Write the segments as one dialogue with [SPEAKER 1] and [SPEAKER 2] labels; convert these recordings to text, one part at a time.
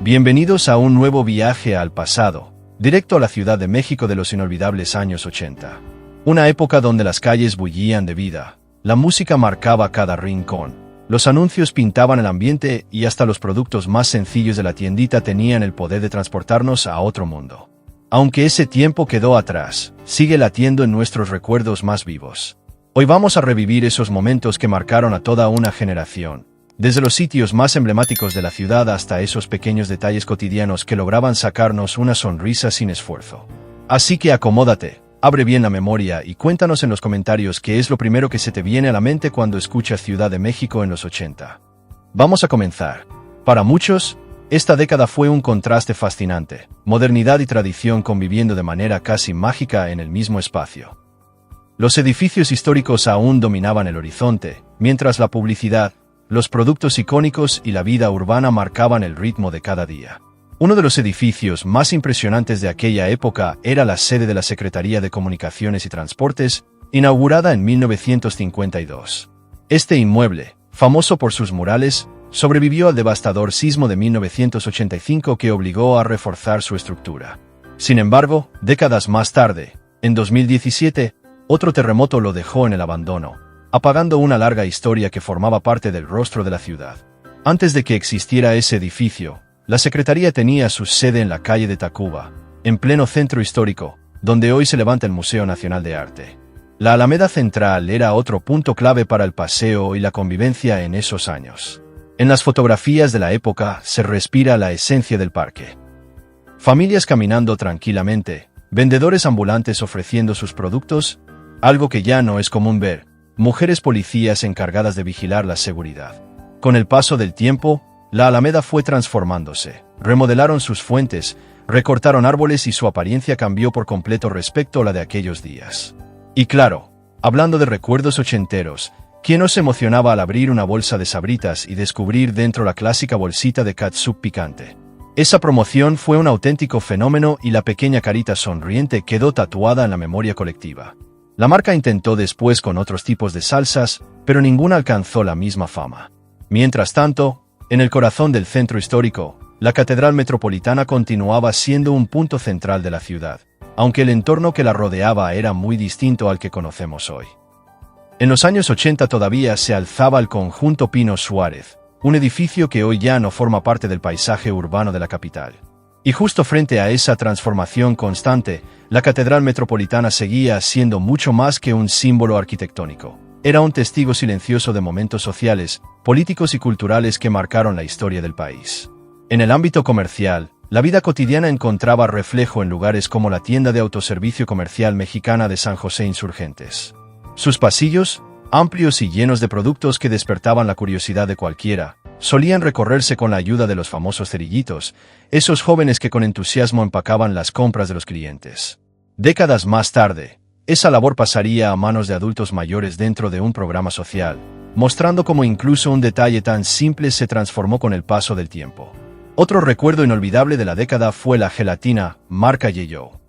[SPEAKER 1] Bienvenidos a un nuevo viaje al pasado, directo a la Ciudad de México de los inolvidables años 80. Una época donde las calles bullían de vida, la música marcaba cada rincón, los anuncios pintaban el ambiente y hasta los productos más sencillos de la tiendita tenían el poder de transportarnos a otro mundo. Aunque ese tiempo quedó atrás, sigue latiendo en nuestros recuerdos más vivos. Hoy vamos a revivir esos momentos que marcaron a toda una generación. Desde los sitios más emblemáticos de la ciudad hasta esos pequeños detalles cotidianos que lograban sacarnos una sonrisa sin esfuerzo. Así que acomódate, abre bien la memoria y cuéntanos en los comentarios qué es lo primero que se te viene a la mente cuando escuchas Ciudad de México en los 80. Vamos a comenzar. Para muchos, esta década fue un contraste fascinante, modernidad y tradición conviviendo de manera casi mágica en el mismo espacio. Los edificios históricos aún dominaban el horizonte, mientras la publicidad, los productos icónicos y la vida urbana marcaban el ritmo de cada día. Uno de los edificios más impresionantes de aquella época era la sede de la Secretaría de Comunicaciones y Transportes, inaugurada en 1952. Este inmueble, famoso por sus murales, sobrevivió al devastador sismo de 1985 que obligó a reforzar su estructura. Sin embargo, décadas más tarde, en 2017, otro terremoto lo dejó en el abandono, apagando una larga historia que formaba parte del rostro de la ciudad. Antes de que existiera ese edificio, la Secretaría tenía su sede en la calle de Tacuba, en pleno centro histórico, donde hoy se levanta el Museo Nacional de Arte. La Alameda Central era otro punto clave para el paseo y la convivencia en esos años. En las fotografías de la época se respira la esencia del parque. Familias caminando tranquilamente, vendedores ambulantes ofreciendo sus productos, algo que ya no es común ver, mujeres policías encargadas de vigilar la seguridad. Con el paso del tiempo, la Alameda fue transformándose, remodelaron sus fuentes, recortaron árboles y su apariencia cambió por completo respecto a la de aquellos días. Y claro, hablando de recuerdos ochenteros, ¿quién no se emocionaba al abrir una bolsa de Sabritas y descubrir dentro la clásica bolsita de catsup picante? Esa promoción fue un auténtico fenómeno y la pequeña carita sonriente quedó tatuada en la memoria colectiva. La marca intentó después con otros tipos de salsas, pero ninguna alcanzó la misma fama. Mientras tanto, en el corazón del centro histórico, la Catedral Metropolitana continuaba siendo un punto central de la ciudad, aunque el entorno que la rodeaba era muy distinto al que conocemos hoy. En los años 80 todavía se alzaba el conjunto Pino Suárez, un edificio que hoy ya no forma parte del paisaje urbano de la capital. Y justo frente a esa transformación constante, la Catedral Metropolitana seguía siendo mucho más que un símbolo arquitectónico. Era un testigo silencioso de momentos sociales, políticos y culturales que marcaron la historia del país. En el ámbito comercial, la vida cotidiana encontraba reflejo en lugares como la tienda de autoservicio comercial mexicana de San José Insurgentes. Sus pasillos, amplios y llenos de productos que despertaban la curiosidad de cualquiera, solían recorrerse con la ayuda de los famosos cerillitos, esos jóvenes que con entusiasmo empacaban las compras de los clientes. Décadas más tarde, esa labor pasaría a manos de adultos mayores dentro de un programa social, mostrando cómo incluso un detalle tan simple se transformó con el paso del tiempo. Otro recuerdo inolvidable de la década fue la gelatina, marca Ye-Yo.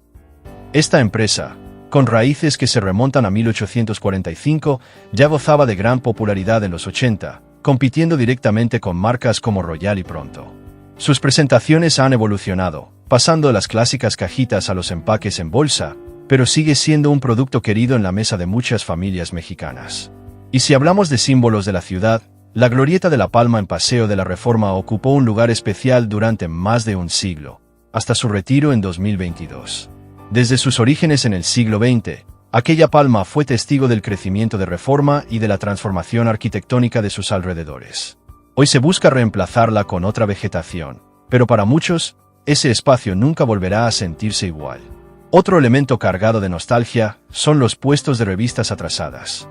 [SPEAKER 1] Esta empresa, con raíces que se remontan a 1845, ya gozaba de gran popularidad en los 80, compitiendo directamente con marcas como Royal y Pronto. Sus presentaciones han evolucionado, pasando de las clásicas cajitas a los empaques en bolsa, pero sigue siendo un producto querido en la mesa de muchas familias mexicanas. Y si hablamos de símbolos de la ciudad, la Glorieta de la Palma en Paseo de la Reforma ocupó un lugar especial durante más de un siglo, hasta su retiro en 2022. Desde sus orígenes en el siglo XX, aquella palma fue testigo del crecimiento de Reforma y de la transformación arquitectónica de sus alrededores. Hoy se busca reemplazarla con otra vegetación, pero para muchos, ese espacio nunca volverá a sentirse igual. Otro elemento cargado de nostalgia son los puestos de revistas atrasadas.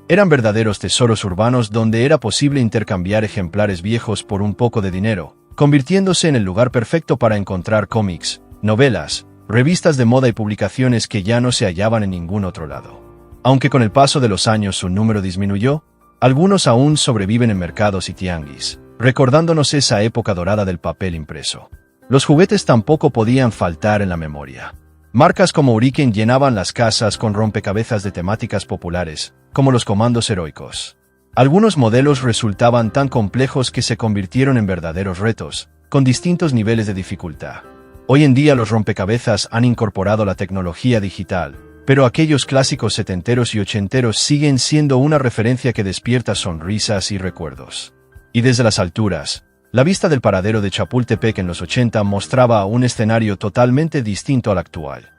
[SPEAKER 1] Eran verdaderos tesoros urbanos donde era posible intercambiar ejemplares viejos por un poco de dinero, convirtiéndose en el lugar perfecto para encontrar cómics, novelas, revistas de moda y publicaciones que ya no se hallaban en ningún otro lado. Aunque con el paso de los años su número disminuyó, algunos aún sobreviven en mercados y tianguis, recordándonos esa época dorada del papel impreso. Los juguetes tampoco podían faltar en la memoria. Marcas como Hurricane llenaban las casas con rompecabezas de temáticas populares, como los comandos heroicos. Algunos modelos resultaban tan complejos que se convirtieron en verdaderos retos, con distintos niveles de dificultad. Hoy en día los rompecabezas han incorporado la tecnología digital, pero aquellos clásicos setenteros y ochenteros siguen siendo una referencia que despierta sonrisas y recuerdos. Y desde las alturas, la vista del paradero de Chapultepec en los 80 mostraba un escenario totalmente distinto al actual.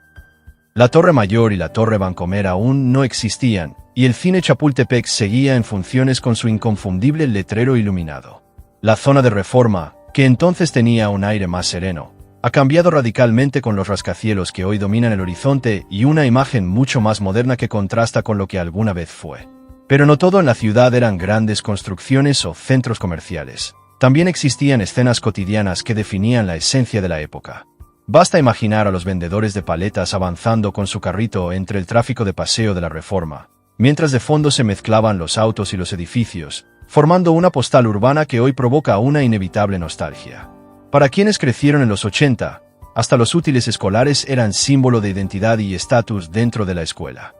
[SPEAKER 1] La Torre Mayor y la Torre Vancomer aún no existían, y el cine Chapultepec seguía en funciones con su inconfundible letrero iluminado. La zona de Reforma, que entonces tenía un aire más sereno, ha cambiado radicalmente con los rascacielos que hoy dominan el horizonte y una imagen mucho más moderna que contrasta con lo que alguna vez fue. Pero no todo en la ciudad eran grandes construcciones o centros comerciales. También existían escenas cotidianas que definían la esencia de la época. Basta imaginar a los vendedores de paletas avanzando con su carrito entre el tráfico de paseo de la Reforma, mientras de fondo se mezclaban los autos y los edificios, formando una postal urbana que hoy provoca una inevitable nostalgia. Para quienes crecieron en los 80, hasta los útiles escolares eran símbolo de identidad y estatus dentro de la escuela.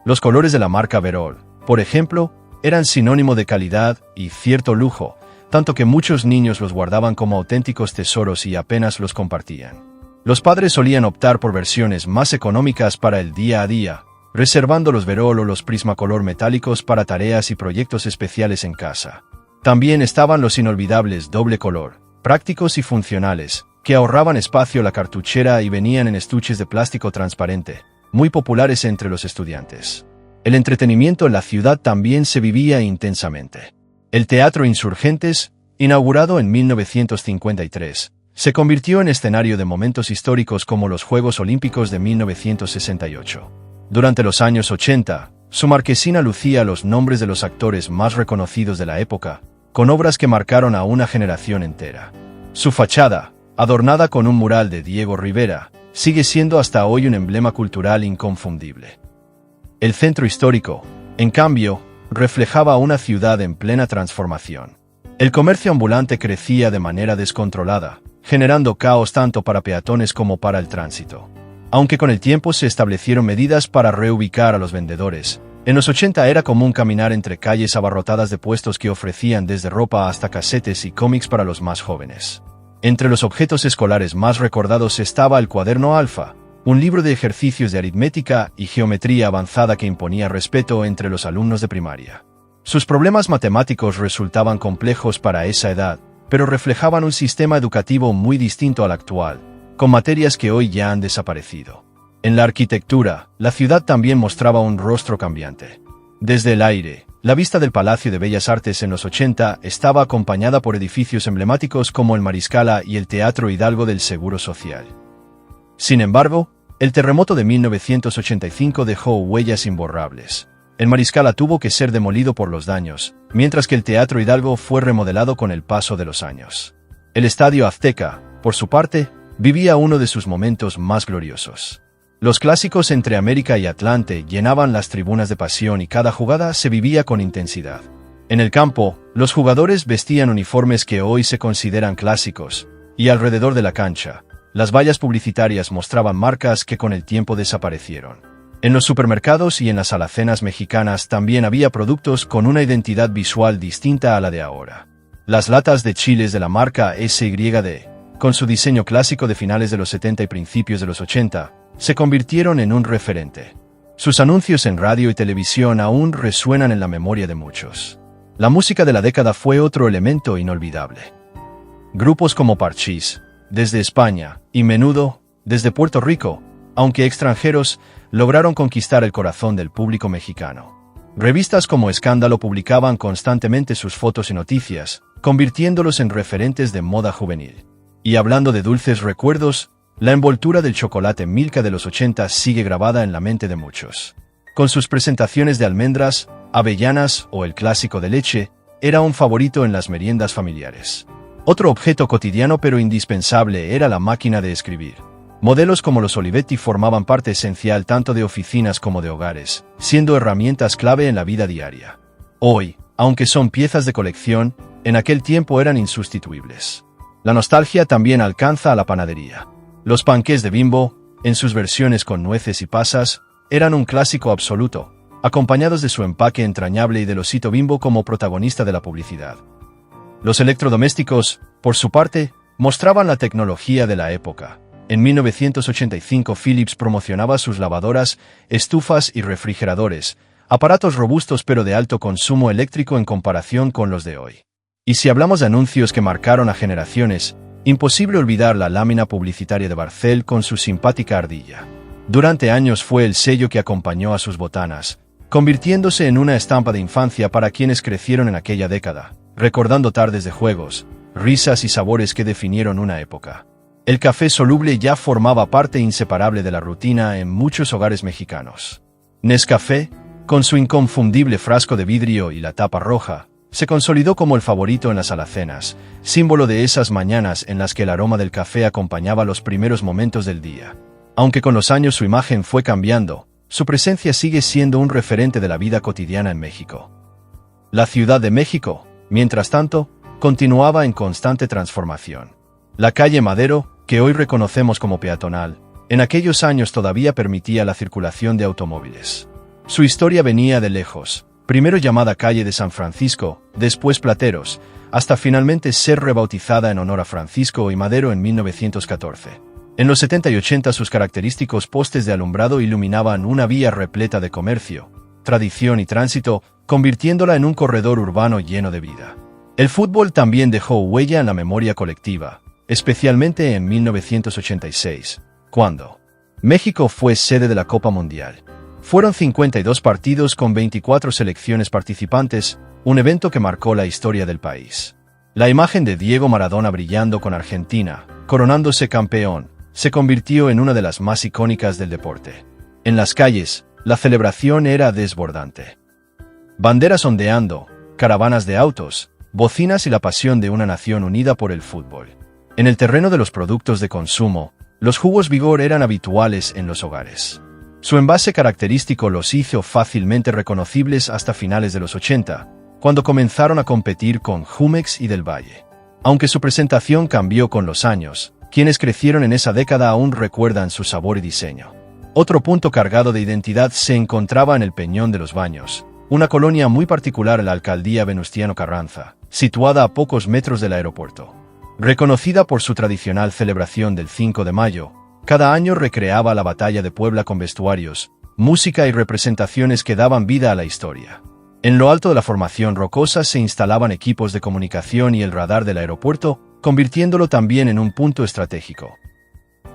[SPEAKER 1] Los colores de la marca Verol, por ejemplo, eran sinónimo de calidad y cierto lujo, tanto que muchos niños los guardaban como auténticos tesoros y apenas los compartían. Los padres solían optar por versiones más económicas para el día a día, reservando los Verol o los Prismacolor metálicos para tareas y proyectos especiales en casa. También estaban los inolvidables doble color, prácticos y funcionales, que ahorraban espacio a la cartuchera y venían en estuches de plástico transparente, muy populares entre los estudiantes. El entretenimiento en la ciudad también se vivía intensamente. El Teatro Insurgentes, inaugurado en 1953, se convirtió en escenario de momentos históricos como los Juegos Olímpicos de 1968. Durante los años 80, su marquesina lucía los nombres de los actores más reconocidos de la época, con obras que marcaron a una generación entera. Su fachada, adornada con un mural de Diego Rivera, sigue siendo hasta hoy un emblema cultural inconfundible. El centro histórico, en cambio, reflejaba una ciudad en plena transformación. El comercio ambulante crecía de manera descontrolada, generando caos tanto para peatones como para el tránsito. Aunque con el tiempo se establecieron medidas para reubicar a los vendedores, en los 80 era común caminar entre calles abarrotadas de puestos que ofrecían desde ropa hasta casetes y cómics para los más jóvenes. Entre los objetos escolares más recordados estaba el cuaderno Alfa, un libro de ejercicios de aritmética y geometría avanzada que imponía respeto entre los alumnos de primaria. Sus problemas matemáticos resultaban complejos para esa edad, pero reflejaban un sistema educativo muy distinto al actual, con materias que hoy ya han desaparecido. En la arquitectura, la ciudad también mostraba un rostro cambiante. Desde el aire, la vista del Palacio de Bellas Artes en los 80 estaba acompañada por edificios emblemáticos como el Mariscala y el Teatro Hidalgo del Seguro Social. Sin embargo, el terremoto de 1985 dejó huellas imborrables. El Mariscala tuvo que ser demolido por los daños, mientras que el Teatro Hidalgo fue remodelado con el paso de los años. El Estadio Azteca, por su parte, vivía uno de sus momentos más gloriosos. Los clásicos entre América y Atlante llenaban las tribunas de pasión y cada jugada se vivía con intensidad. En el campo, los jugadores vestían uniformes que hoy se consideran clásicos, y alrededor de la cancha, las vallas publicitarias mostraban marcas que con el tiempo desaparecieron. En los supermercados y en las alacenas mexicanas también había productos con una identidad visual distinta a la de ahora. Las latas de chiles de la marca SYD, con su diseño clásico de finales de los 70 y principios de los 80, se convirtieron en un referente. Sus anuncios en radio y televisión aún resuenan en la memoria de muchos. La música de la década fue otro elemento inolvidable. Grupos como Parchís, desde España, y Menudo, desde Puerto Rico, aunque extranjeros, lograron conquistar el corazón del público mexicano. Revistas como Escándalo publicaban constantemente sus fotos y noticias, convirtiéndolos en referentes de moda juvenil. Y hablando de dulces recuerdos, la envoltura del chocolate Milka de los 80 sigue grabada en la mente de muchos. Con sus presentaciones de almendras, avellanas o el clásico de leche, era un favorito en las meriendas familiares. Otro objeto cotidiano pero indispensable era la máquina de escribir. Modelos como los Olivetti formaban parte esencial tanto de oficinas como de hogares, siendo herramientas clave en la vida diaria. Hoy, aunque son piezas de colección, en aquel tiempo eran insustituibles. La nostalgia también alcanza a la panadería. Los panqués de Bimbo, en sus versiones con nueces y pasas, eran un clásico absoluto, acompañados de su empaque entrañable y del osito Bimbo como protagonista de la publicidad. Los electrodomésticos, por su parte, mostraban la tecnología de la época. En 1985 Philips promocionaba sus lavadoras, estufas y refrigeradores, aparatos robustos pero de alto consumo eléctrico en comparación con los de hoy. Y si hablamos de anuncios que marcaron a generaciones, imposible olvidar la lámina publicitaria de Barcel con su simpática ardilla. Durante años fue el sello que acompañó a sus botanas, convirtiéndose en una estampa de infancia para quienes crecieron en aquella década, recordando tardes de juegos, risas y sabores que definieron una época. El café soluble ya formaba parte inseparable de la rutina en muchos hogares mexicanos. Nescafé, con su inconfundible frasco de vidrio y la tapa roja, se consolidó como el favorito en las alacenas, símbolo de esas mañanas en las que el aroma del café acompañaba los primeros momentos del día. Aunque con los años su imagen fue cambiando, su presencia sigue siendo un referente de la vida cotidiana en México. La Ciudad de México, mientras tanto, continuaba en constante transformación. La calle Madero, que hoy reconocemos como peatonal, en aquellos años todavía permitía la circulación de automóviles. Su historia venía de lejos, primero llamada calle de San Francisco, después Plateros, hasta finalmente ser rebautizada en honor a Francisco y Madero en 1914. En los 70 y 80 sus característicos postes de alumbrado iluminaban una vía repleta de comercio, tradición y tránsito, convirtiéndola en un corredor urbano lleno de vida. El fútbol también dejó huella en la memoria colectiva, especialmente en 1986, cuando México fue sede de la Copa Mundial. Fueron 52 partidos con 24 selecciones participantes, un evento que marcó la historia del país. La imagen de Diego Maradona brillando con Argentina, coronándose campeón, se convirtió en una de las más icónicas del deporte. En las calles, la celebración era desbordante. Banderas ondeando, caravanas de autos, bocinas y la pasión de una nación unida por el fútbol. En el terreno de los productos de consumo, los jugos Vigor eran habituales en los hogares. Su envase característico los hizo fácilmente reconocibles hasta finales de los 80, cuando comenzaron a competir con Jumex y Del Valle. Aunque su presentación cambió con los años, quienes crecieron en esa década aún recuerdan su sabor y diseño. Otro punto cargado de identidad se encontraba en el Peñón de los Baños, una colonia muy particular en la alcaldía Venustiano Carranza, situada a pocos metros del aeropuerto. Reconocida por su tradicional celebración del 5 de mayo, cada año recreaba la batalla de Puebla con vestuarios, música y representaciones que daban vida a la historia. En lo alto de la formación rocosa se instalaban equipos de comunicación y el radar del aeropuerto, convirtiéndolo también en un punto estratégico.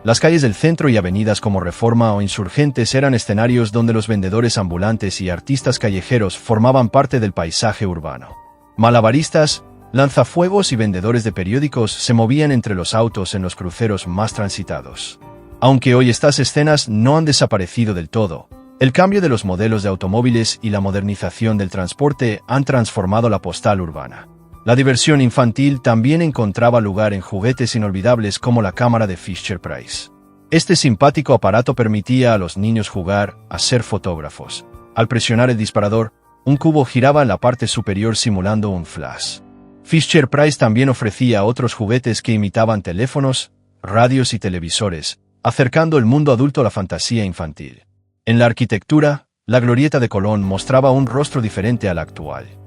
[SPEAKER 1] Las calles del centro y avenidas como Reforma o Insurgentes eran escenarios donde los vendedores ambulantes y artistas callejeros formaban parte del paisaje urbano. Malabaristas, lanzafuegos y vendedores de periódicos se movían entre los autos en los cruceros más transitados. Aunque hoy estas escenas no han desaparecido del todo, el cambio de los modelos de automóviles y la modernización del transporte han transformado la postal urbana. La diversión infantil también encontraba lugar en juguetes inolvidables como la cámara de Fisher-Price. Este simpático aparato permitía a los niños jugar a ser fotógrafos. Al presionar el disparador, un cubo giraba en la parte superior simulando un flash. Fisher-Price también ofrecía otros juguetes que imitaban teléfonos, radios y televisores, acercando el mundo adulto a la fantasía infantil. En la arquitectura, la Glorieta de Colón mostraba un rostro diferente al actual.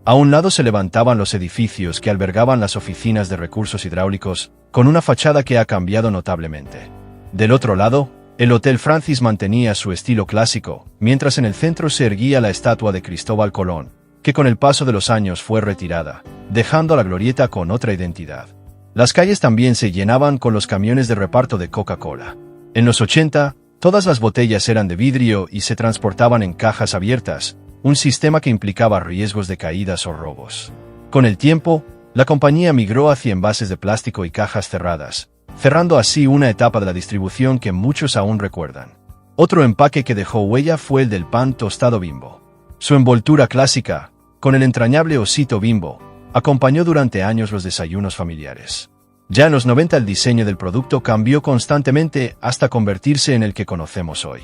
[SPEAKER 1] A un lado se levantaban los edificios que albergaban las oficinas de recursos hidráulicos, con una fachada que ha cambiado notablemente. Del otro lado, el Hotel Francis mantenía su estilo clásico, mientras en el centro se erguía la estatua de Cristóbal Colón, que con el paso de los años fue retirada, dejando a la Glorieta con otra identidad. Las calles también se llenaban con los camiones de reparto de Coca-Cola. En los 80, todas las botellas eran de vidrio y se transportaban en cajas abiertas, un sistema que implicaba riesgos de caídas o robos. Con el tiempo, la compañía migró hacia envases de plástico y cajas cerradas, cerrando así una etapa de la distribución que muchos aún recuerdan. Otro empaque que dejó huella fue el del pan tostado Bimbo. Su envoltura clásica, con el entrañable osito Bimbo, acompañó durante años los desayunos familiares. Ya en los 90 el diseño del producto cambió constantemente hasta convertirse en el que conocemos hoy.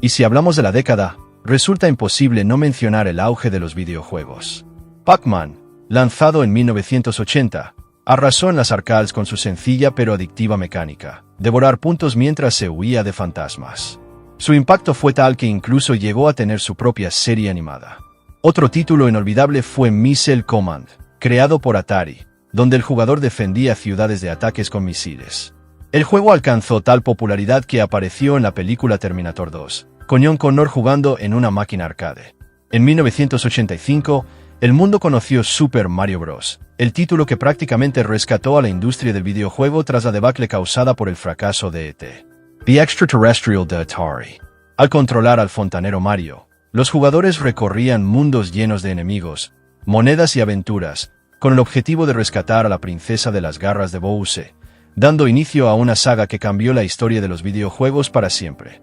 [SPEAKER 1] Y si hablamos de la década, resulta imposible no mencionar el auge de los videojuegos. Pac-Man, lanzado en 1980, arrasó en las arcades con su sencilla pero adictiva mecánica, devorar puntos mientras se huía de fantasmas. Su impacto fue tal que incluso llegó a tener su propia serie animada. Otro título inolvidable fue Missile Command, creado por Atari, donde el jugador defendía ciudades de ataques con misiles. El juego alcanzó tal popularidad que apareció en la película Terminator 2, con John Connor jugando en una máquina arcade. En 1985, el mundo conoció Super Mario Bros., el título que prácticamente rescató a la industria del videojuego tras la debacle causada por el fracaso de E.T. The Extraterrestrial de Atari. Al controlar al fontanero Mario, los jugadores recorrían mundos llenos de enemigos, monedas y aventuras, con el objetivo de rescatar a la princesa de las garras de Bowser, dando inicio a una saga que cambió la historia de los videojuegos para siempre.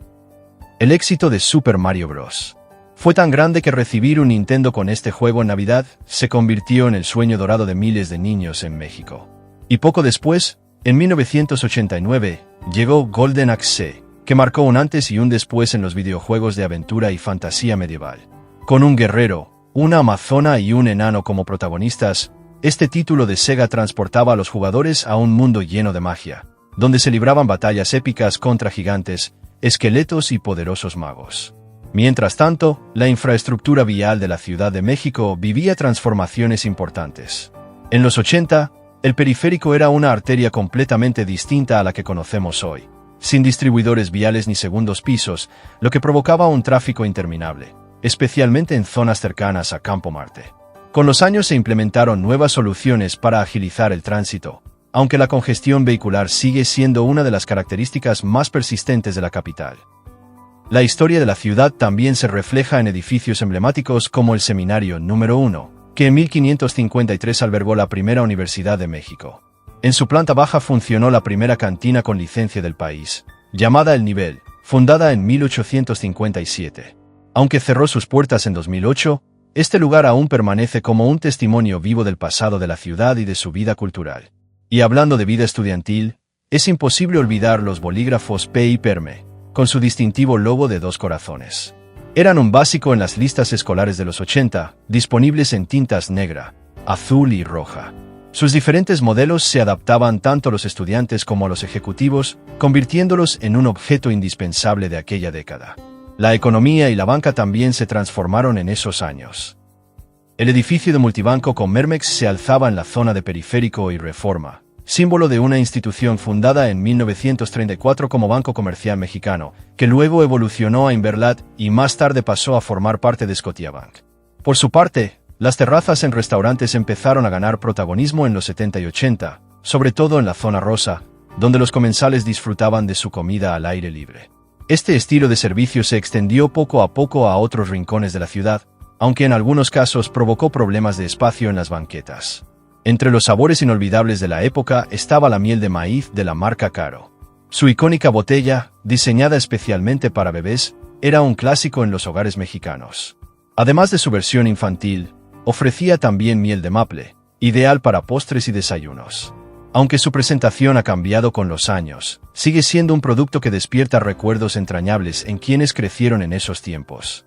[SPEAKER 1] El éxito de Super Mario Bros. Fue tan grande que recibir un Nintendo con este juego en Navidad se convirtió en el sueño dorado de miles de niños en México. Y poco después, en 1989, llegó Golden Axe, que marcó un antes y un después en los videojuegos de aventura y fantasía medieval. Con un guerrero, una amazona y un enano como protagonistas, este título de Sega transportaba a los jugadores a un mundo lleno de magia, donde se libraban batallas épicas contra gigantes, esqueletos y poderosos magos. Mientras tanto, la infraestructura vial de la Ciudad de México vivía transformaciones importantes. En los 80, el periférico era una arteria completamente distinta a la que conocemos hoy, sin distribuidores viales ni segundos pisos, lo que provocaba un tráfico interminable, especialmente en zonas cercanas a Campo Marte. Con los años se implementaron nuevas soluciones para agilizar el tránsito, aunque la congestión vehicular sigue siendo una de las características más persistentes de la capital. La historia de la ciudad también se refleja en edificios emblemáticos como el Seminario número 1, que en 1553 albergó la primera Universidad de México. En su planta baja funcionó la primera cantina con licencia del país, llamada El Nivel, fundada en 1857. Aunque cerró sus puertas en 2008, este lugar aún permanece como un testimonio vivo del pasado de la ciudad y de su vida cultural. Y hablando de vida estudiantil, es imposible olvidar los bolígrafos P y Perme, con su distintivo logo de 2 corazones. Eran un básico en las listas escolares de los 80, disponibles en tintas negra, azul y roja. Sus diferentes modelos se adaptaban tanto a los estudiantes como a los ejecutivos, convirtiéndolos en un objeto indispensable de aquella década. La economía y la banca también se transformaron en esos años. El edificio de multibanco con Mermex se alzaba en la zona de Periférico y Reforma, símbolo de una institución fundada en 1934 como Banco Comercial Mexicano, que luego evolucionó a Inverlat y más tarde pasó a formar parte de Scotiabank. Por su parte, las terrazas en restaurantes empezaron a ganar protagonismo en los 70 y 80, sobre todo en la zona rosa, donde los comensales disfrutaban de su comida al aire libre. Este estilo de servicio se extendió poco a poco a otros rincones de la ciudad, aunque en algunos casos provocó problemas de espacio en las banquetas. Entre los sabores inolvidables de la época estaba la miel de maíz de la marca Caro. Su icónica botella, diseñada especialmente para bebés, era un clásico en los hogares mexicanos. Además de su versión infantil, ofrecía también miel de maple, ideal para postres y desayunos. Aunque su presentación ha cambiado con los años, sigue siendo un producto que despierta recuerdos entrañables en quienes crecieron en esos tiempos.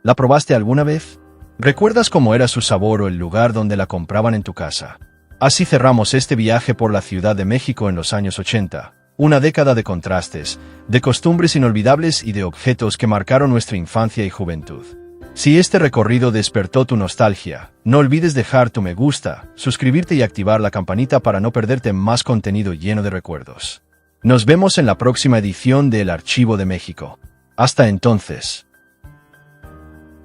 [SPEAKER 1] ¿La probaste alguna vez? ¿Recuerdas cómo era su sabor o el lugar donde la compraban en tu casa? Así cerramos este viaje por la Ciudad de México en los años 80, una década de contrastes, de costumbres inolvidables y de objetos que marcaron nuestra infancia y juventud. Si este recorrido despertó tu nostalgia, no olvides dejar tu me gusta, suscribirte y activar la campanita para no perderte más contenido lleno de recuerdos. Nos vemos en la próxima edición de El Archivo de México. Hasta entonces.